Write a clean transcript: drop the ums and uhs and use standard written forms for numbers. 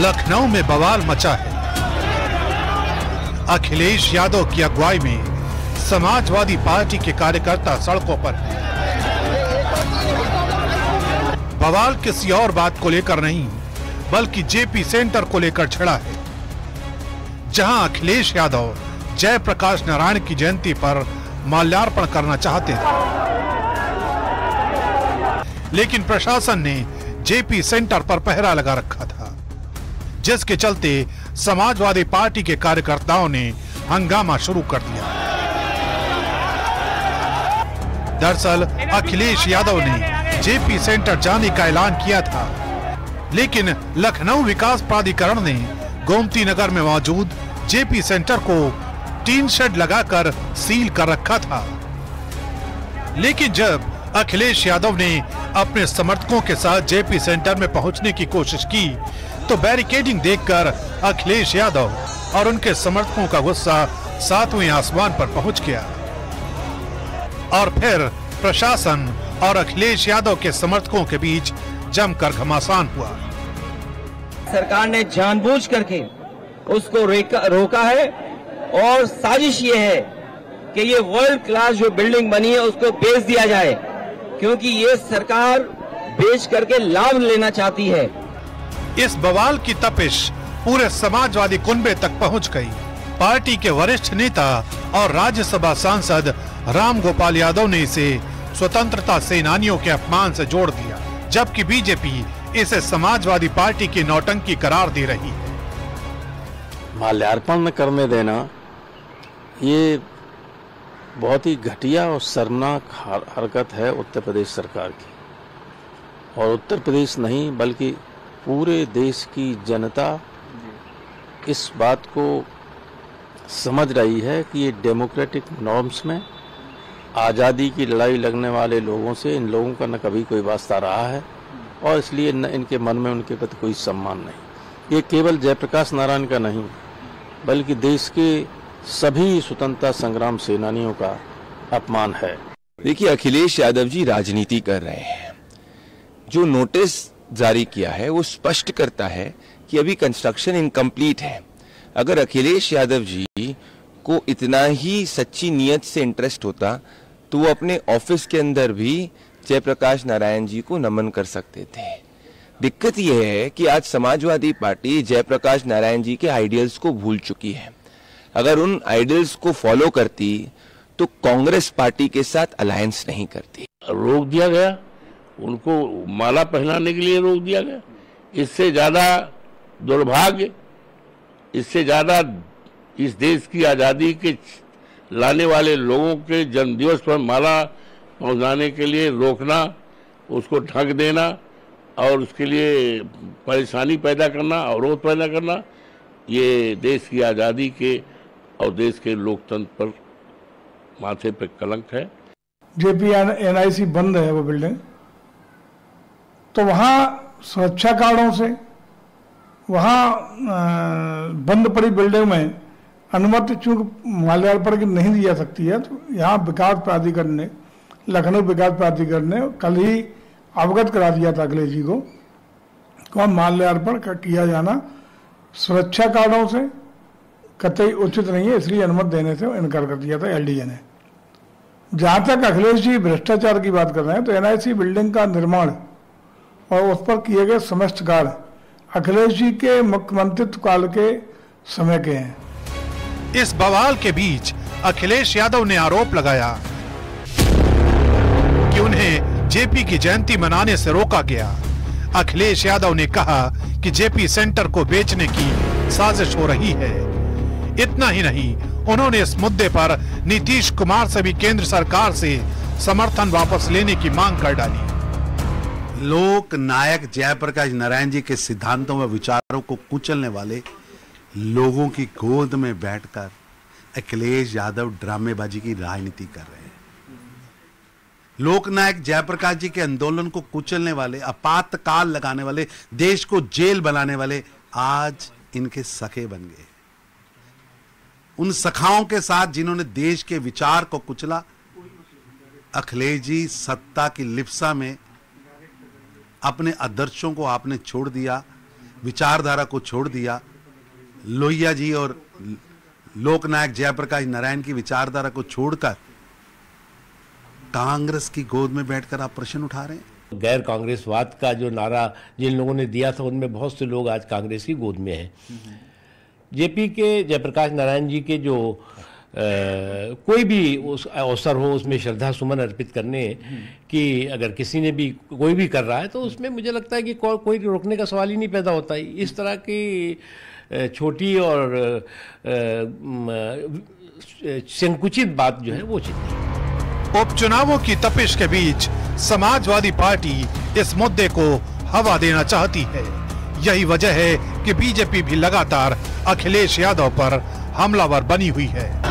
लखनऊ में बवाल मचा है। अखिलेश यादव की अगुवाई में समाजवादी पार्टी के कार्यकर्ता सड़कों पर हैं। बवाल किसी और बात को लेकर नहीं, बल्कि जेपी सेंटर को लेकर छिड़ा है, जहां अखिलेश यादव जयप्रकाश नारायण की जयंती पर माल्यार्पण करना चाहते थे, लेकिन प्रशासन ने जेपी सेंटर पर पहरा लगा रखा था, जिसके चलते समाजवादी पार्टी के कार्यकर्ताओं ने हंगामा शुरू कर दिया। दरअसल अखिलेश यादव ने जेपी सेंटर जाने का ऐलान किया था, लेकिन लखनऊ विकास प्राधिकरण ने गोमती नगर में मौजूद जेपी सेंटर को टीन शेड लगाकर सील कर रखा था। लेकिन जब अखिलेश यादव ने अपने समर्थकों के साथ जेपी सेंटर में पहुंचने की कोशिश की, तो बैरिकेडिंग देखकर अखिलेश यादव और उनके समर्थकों का गुस्सा सातवें आसमान पर पहुंच गया और फिर प्रशासन और अखिलेश यादव के समर्थकों के बीच जमकर घमासान हुआ। सरकार ने जानबूझ करके उसको रोका है और साजिश ये है कि ये वर्ल्ड क्लास जो बिल्डिंग बनी है उसको बेच दिया जाए, क्योंकि ये सरकार बेच करके लाभ लेना चाहती है। इस बवाल की तपिश पूरे समाजवादी कुनबे तक पहुंच गई। पार्टी के वरिष्ठ नेता और राज्यसभा सांसद राम गोपाल यादव ने इसे स्वतंत्रता सेनानियों के अपमान से जोड़ दिया, जबकि बीजेपी इसे समाजवादी पार्टी की नौटंकी करार दे रही है। माल्यार्पण करने देना ये बहुत ही घटिया और शर्मनाक हरकत है उत्तर प्रदेश सरकार की, और उत्तर प्रदेश नहीं बल्कि पूरे देश की जनता इस बात को समझ रही है कि ये डेमोक्रेटिक नॉर्म्स में आज़ादी की लड़ाई लड़ने वाले लोगों से इन लोगों का न कभी कोई वास्ता रहा है, और इसलिए न इनके मन में उनके प्रति कोई सम्मान नहीं। ये केवल जयप्रकाश नारायण का नहीं बल्कि देश के सभी स्वतंत्रता संग्राम सेनानियों का अपमान है। देखिए, अखिलेश यादव जी राजनीति कर रहे हैं। जो नोटिस जारी किया है वो स्पष्ट करता है कि अभी कंस्ट्रक्शन इनकम्प्लीट है। अगर अखिलेश यादव जी को इतना ही सच्ची नियत से इंटरेस्ट होता तो वो अपने ऑफिस के अंदर भी जयप्रकाश नारायण जी को नमन कर सकते थे। दिक्कत यह है कि आज समाजवादी पार्टी जयप्रकाश नारायण जी के आइडियल्स को भूल चुकी है। अगर उन आइडियल्स को फॉलो करती तो कांग्रेस पार्टी के साथ अलायंस नहीं करती। रोक दिया गया, उनको माला पहनाने के लिए रोक दिया गया। इससे ज्यादा दुर्भाग्य, इससे ज्यादा इस देश की आजादी के लाने वाले लोगों के जन्मदिवस पर माला पहुंचाने के लिए रोकना, उसको ढक देना और उसके लिए परेशानी पैदा करना, अवरोध पैदा करना, ये देश की आज़ादी के और देश के लोकतंत्र पर माथे पे कलंक है। जेपी एनआईसी बंद है वो बिल्डिंग, तो वहाँ सुरक्षा कारणों से वहाँ बंद पड़ी बिल्डिंग में अनुमति चूंकि माल्यार्पण की नहीं दी जा सकती है, तो यहाँ विकास प्राधिकरण ने, लखनऊ विकास प्राधिकरण ने कल ही अवगत करा दिया था अखिलेश जी को माल्यार्पण किया जाना सुरक्षा कारणों से कतई उचित नहीं है, इसलिए अनुमति देने से इनकार कर दिया था एलडीए ने। जहां तक अखिलेश जी भ्रष्टाचार की बात कर रहे हैं, तो एनआईसी बिल्डिंग का निर्माण और उस पर किए गए समस्त कार्य अखिलेश जी के मुख्यमंत्रित्व काल के समय के हैं। इस बवाल के बीच अखिलेश यादव ने आरोप लगाया कि उन्हें जेपी की जयंती मनाने से रोका गया। अखिलेश यादव ने कहा कि जेपी सेंटर को बेचने की साजिश हो रही है। इतना ही नहीं, उन्होंने इस मुद्दे पर नीतीश कुमार से भी केंद्र सरकार से समर्थन वापस लेने की मांग कर डाली। लोक नायक जयप्रकाश नारायण जी के सिद्धांतों व विचारों को कुचलने वाले लोगों की गोद में बैठकर अखिलेश यादव ड्रामेबाजी की राजनीति कर रहे हैं। लोकनायक जयप्रकाश जी के आंदोलन को कुचलने वाले, आपातकाल लगाने वाले, देश को जेल बनाने वाले आज इनके सखे बन गए। उन सखाओं के साथ जिन्होंने देश के विचार को कुचला, अखिलेश जी सत्ता की लिप्सा में अपने आदर्शों को आपने छोड़ दिया, विचारधारा को छोड़ दिया, लोहिया जी और लोकनायक जयप्रकाश नारायण की विचारधारा को छोड़कर कांग्रेस की गोद में बैठकर आप प्रश्न उठा रहे हैं। गैर कांग्रेसवाद का जो नारा जिन लोगों ने दिया था उनमें बहुत से लोग आज कांग्रेस की गोद में हैं। जेपी के जयप्रकाश नारायण जी के जो कोई भी उस अवसर हो उसमें श्रद्धा सुमन अर्पित करने की अगर किसी ने भी कोई भी कर रहा है तो उसमें मुझे लगता है कि कोई रोकने का सवाल ही नहीं पैदा होता है। इस तरह की छोटी और संकुचित बात जो है वो उचित नहीं। उपचुनावों की तपिश के बीच समाजवादी पार्टी इस मुद्दे को हवा देना चाहती है। यही वजह है कि बीजेपी भी लगातार अखिलेश यादव पर हमलावर बनी हुई है।